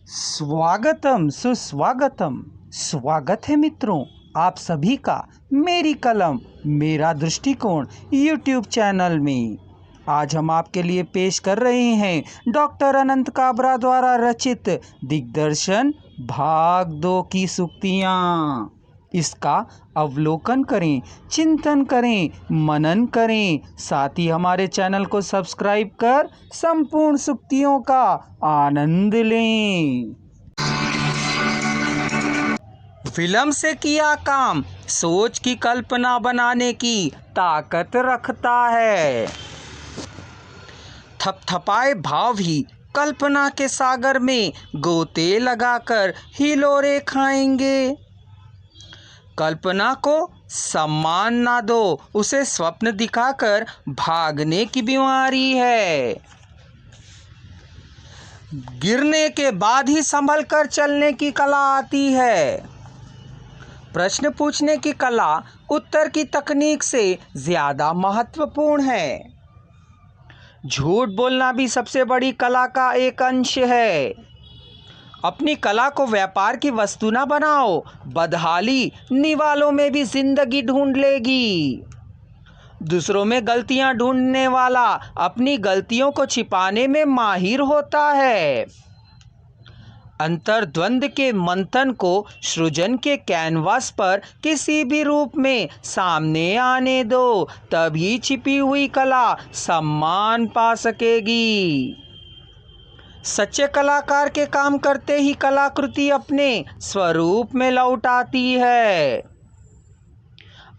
स्वागतम सुस्वागतम। स्वागत है मित्रों आप सभी का मेरी कलम मेरा दृष्टिकोण यूट्यूब चैनल में। आज हम आपके लिए पेश कर रहे हैं डॉक्टर अनंत काबरा द्वारा रचित दिग्दर्शन भाग 2 की सूक्तियाँ। इसका अवलोकन करें, चिंतन करें, मनन करें, साथ ही हमारे चैनल को सब्सक्राइब कर संपूर्ण सूक्तियों का आनंद लें। विलंब से किया काम सोच की कल्पना बनाने की ताकत रखता है। थपथपाए भाव ही कल्पना के सागर में गोते लगाकर हिलोरे खाएंगे। कल्पना को सम्मान ना दो, उसे स्वप्न दिखाकर भागने की बीमारी है। गिरने के बाद ही संभल कर चलने की कला आती है। प्रश्न पूछने की कला उत्तर की तकनीक से ज्यादा महत्वपूर्ण है। झूठ बोलना भी सबसे बड़ी कला का एक अंश है। अपनी कला को व्यापार की वस्तु ना बनाओ, बदहाली निवालों में भी जिंदगी ढूंढ लेगी। दूसरों में गलतियां ढूंढने वाला अपनी गलतियों को छिपाने में माहिर होता है। अंतर्द्वंद के मंथन को सृजन के कैनवास पर किसी भी रूप में सामने आने दो, तभी छिपी हुई कला सम्मान पा सकेगी। सच्चे कलाकार के काम करते ही कलाकृति अपने स्वरूप में लौट आती है।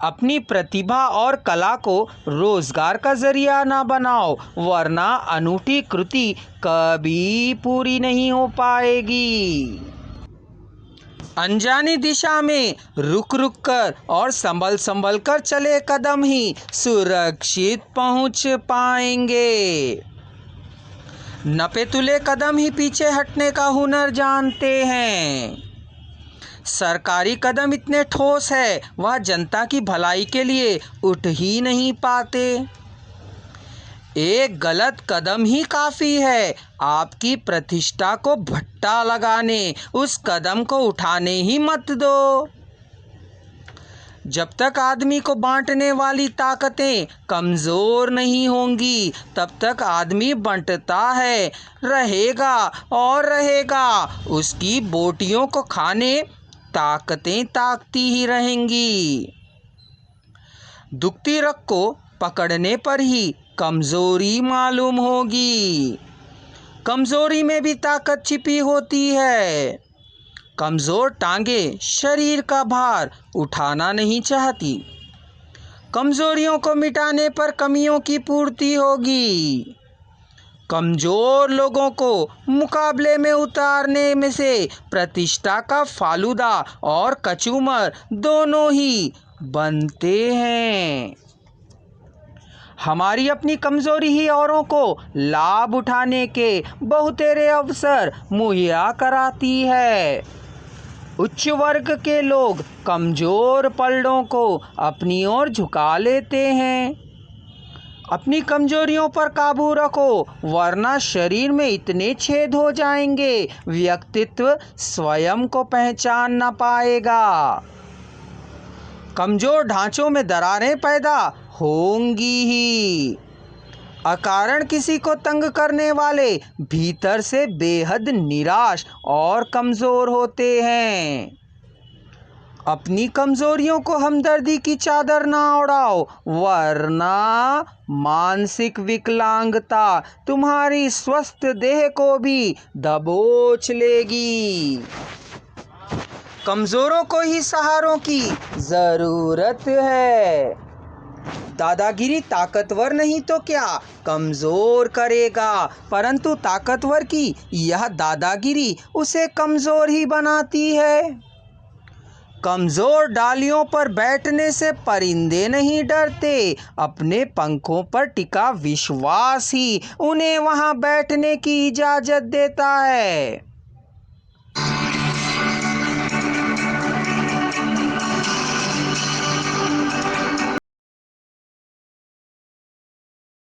अपनी प्रतिभा और कला को रोजगार का जरिया ना बनाओ, वरना अनूठी कृति कभी पूरी नहीं हो पाएगी। अनजानी दिशा में रुक रुक कर और संभल संभल कर चले कदम ही सुरक्षित पहुंच पाएंगे। नपे तुले कदम ही पीछे हटने का हुनर जानते हैं। सरकारी कदम इतने ठोस है वह जनता की भलाई के लिए उठ ही नहीं पाते। एक गलत कदम ही काफ़ी है आपकी प्रतिष्ठा को भट्टा लगाने, उस कदम को उठाने ही मत दो। जब तक आदमी को बांटने वाली ताकतें कमज़ोर नहीं होंगी तब तक आदमी बंटता है रहेगा और रहेगा। उसकी बोटियों को खाने ताकतें ताकती ही रहेंगी। दुखती रग को पकड़ने पर ही कमज़ोरी मालूम होगी। कमज़ोरी में भी ताकत छिपी होती है। कमज़ोर टांगे शरीर का भार उठाना नहीं चाहती। कमज़ोरियों को मिटाने पर कमियों की पूर्ति होगी। कमज़ोर लोगों को मुकाबले में उतारने में से प्रतिष्ठा का फालूदा और कचूमर दोनों ही बनते हैं। हमारी अपनी कमज़ोरी ही औरों को लाभ उठाने के बहुतेरे अवसर मुहैया कराती है। उच्च वर्ग के लोग कमज़ोर पलड़ों को अपनी ओर झुका लेते हैं। अपनी कमज़ोरियों पर काबू रखो, वरना शरीर में इतने छेद हो जाएंगे व्यक्तित्व स्वयं को पहचान न पाएगा। कमज़ोर ढांचों में दरारें पैदा होंगी ही। अकारण किसी को तंग करने वाले भीतर से बेहद निराश और कमज़ोर होते हैं। अपनी कमज़ोरियों को हमदर्दी की चादर ना ओढ़ाओ, वरना मानसिक विकलांगता तुम्हारी स्वस्थ देह को भी दबोच लेगी। कमज़ोरों को ही सहारों की ज़रूरत है। दादागिरी ताकतवर नहीं तो क्या कमज़ोर करेगा, परंतु ताकतवर की यह दादागिरी उसे कमज़ोर ही बनाती है। कमज़ोर डालियों पर बैठने से परिंदे नहीं डरते, अपने पंखों पर टिका विश्वास ही उन्हें वहां बैठने की इजाज़त देता है।